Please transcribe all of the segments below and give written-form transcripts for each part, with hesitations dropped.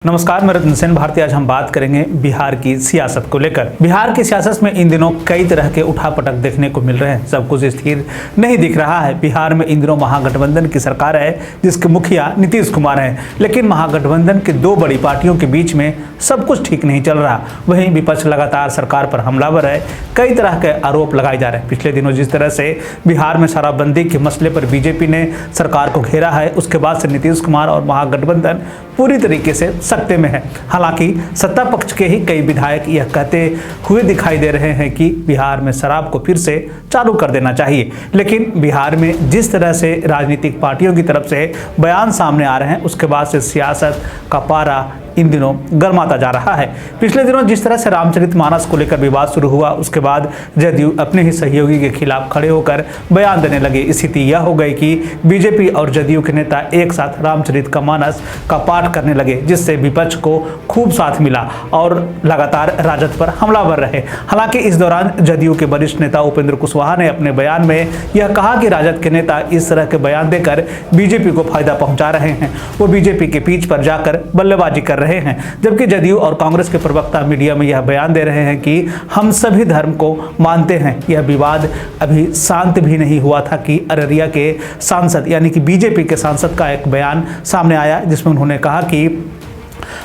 नमस्कार, मैं रतन सेन भारती। आज हम बात करेंगे बिहार की सियासत को लेकर। बिहार की सियासत में इन दिनों कई तरह के उठापटक देखने को मिल रहे हैं। सब कुछ स्थिर नहीं दिख रहा है। बिहार में इन दिनों महागठबंधन की सरकार है जिसके मुखिया नीतीश कुमार हैं, लेकिन महागठबंधन की दो बड़ी पार्टियों के बीच में सब कुछ ठीक नहीं चल रहा। वहीं विपक्ष लगातार सरकार पर हमलावर है, कई तरह के आरोप लगाए जा रहे हैं। पिछले दिनों जिस तरह से बिहार में शराबबंदी के मसले पर बीजेपी ने सरकार को घेरा है, उसके बाद से नीतीश कुमार और महागठबंधन पूरी तरीके से सत्ते में है। हालांकि सत्ता पक्ष के ही कई विधायक यह कहते हुए दिखाई दे रहे हैं कि बिहार में शराब को फिर से चालू कर देना चाहिए, लेकिन बिहार में जिस तरह से राजनीतिक पार्टियों की तरफ से बयान सामने आ रहे हैं, उसके बाद से सियासत का पारा इन दिनों गर्माता जा रहा है। पिछले दिनों जिस तरह से रामचरितमानस को लेकर विवाद शुरू हुआ, उसके बाद जदयू अपने ही सहयोगी के खिलाफ खड़े होकर बयान देने लगे। स्थिति यह हो गई कि बीजेपी और जदयू के नेता एक साथ रामचरितमानस का पाठ करने लगे, जिससे विपक्ष को खूब साथ मिला और लगातार राजद पर हमलावर रहे। हालांकि इस दौरान जदयू के वरिष्ठ नेता उपेंद्र कुशवाहा ने अपने बयान में यह कहा कि राजद के नेता इस तरह के बयान देकर बीजेपी को फायदा पहुंचा रहे हैं। वो बीजेपी के पीठ पर जाकर बल्लेबाजी कर रहे हैं, जबकि जदयू और कांग्रेस के प्रवक्ता मीडिया में यह बयान दे रहे हैं कि हम सभी धर्म को मानते हैं। यह विवाद अभी शांत भी नहीं हुआ था कि अररिया के सांसद यानी कि बीजेपी के सांसद का एक बयान सामने आया, जिसमें उन्होंने कहा कि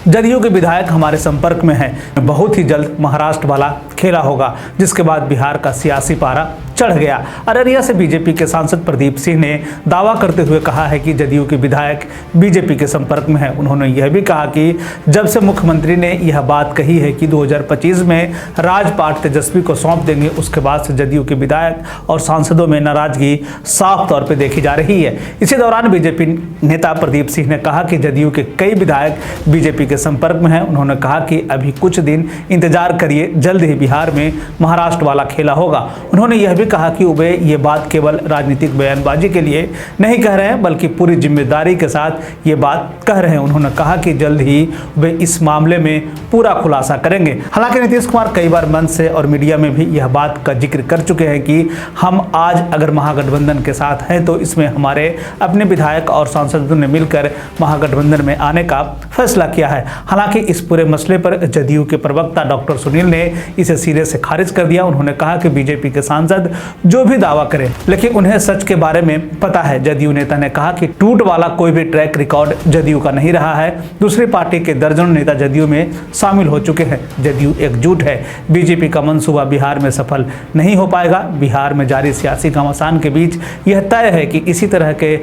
जदयू के विधायक हमारे संपर्क में हैं, बहुत ही जल्द महाराष्ट्र वाला खेला होगा। जिसके बाद बिहार का सियासी पारा चढ़ गया। अररिया से बीजेपी के सांसद प्रदीप सिंह ने दावा करते हुए कहा है कि जदयू के विधायक बीजेपी के संपर्क में है। उन्होंने यह भी कहा कि जब से मुख्यमंत्री ने यह बात कही है कि 2025 में राजपाट तेजस्वी को सौंप देंगे, उसके बाद से जदयू के विधायक और सांसदों में नाराजगी साफ तौर पर देखी जा रही है। इसी दौरान बीजेपी नेता प्रदीप सिंह ने कहा कि जदयू के कई विधायक बीजेपी के संपर्क में हैं। उन्होंने कहा कि अभी कुछ दिन इंतजार करिए, जल्द ही बिहार में महाराष्ट्र वाला खेला होगा। उन्होंने यह कहा कि वे ये बात केवल राजनीतिक बयानबाजी के लिए नहीं कह रहे हैं, बल्कि पूरी जिम्मेदारी के साथ ये बात कह रहे हैं। उन्होंने कहा कि जल्द ही वे इस मामले में पूरा खुलासा करेंगे। हालांकि नीतीश कुमार कई बार मंच से और मीडिया में भी यह बात का जिक्र कर चुके हैं कि हम आज अगर महागठबंधन के साथ हैं तो इसमें हमारे अपने विधायक और सांसदों ने मिलकर महागठबंधन में आने का फैसला किया है। हालांकि इस पूरे मसले पर जदयू के प्रवक्ता डॉक्टर सुनील ने इसे सिरे से खारिज कर दिया। उन्होंने कहा कि बीजेपी के सांसद जो भी दावा करें, लेकिन उन्हें सच के बारे में पता है। जदयू नेता ने कहा कि टूट वाला कोई भी ट्रैक रिकॉर्ड जदयू का नहीं रहा है। दूसरी पार्टी के दर्जनों नेता जदयू में शामिल हो चुके हैं। जदयू एकजुट है। बीजेपी का मंसूबा बिहार में सफल नहीं हो पाएगा। बिहार में जारी सियासी घमासान के बीच यह तय है कि इसी तरह के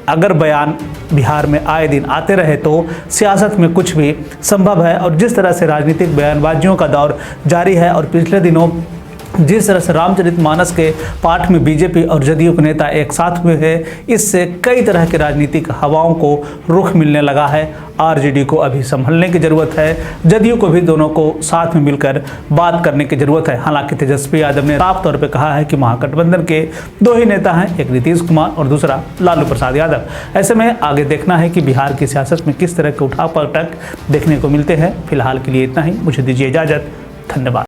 अगर बयान बिहार में आए दिन आते रहे तो सियासत में कुछ भी संभव है। और जिस तरह से राजनीतिक बयानबाजियों का दौर जारी है और पिछले दिनों जिस तरह से रामचरितमानस के पाठ में बीजेपी और जदयू के नेता एक साथ हुए हैं, इससे कई तरह के राजनीतिक हवाओं को रुख मिलने लगा है। आरजेडी को अभी संभलने की जरूरत है, जदयू को भी दोनों को साथ में मिलकर बात करने की जरूरत है। हालांकि तेजस्वी यादव ने साफ तौर पर कहा है कि महागठबंधन के दो ही नेता हैं, एक नीतीश कुमार और दूसरा लालू प्रसाद यादव। ऐसे में आगे देखना है कि बिहार की सियासत में किस तरह के उठापटक देखने को मिलते हैं। फिलहाल के लिए इतना ही। मुझे दीजिए इजाजत। धन्यवाद।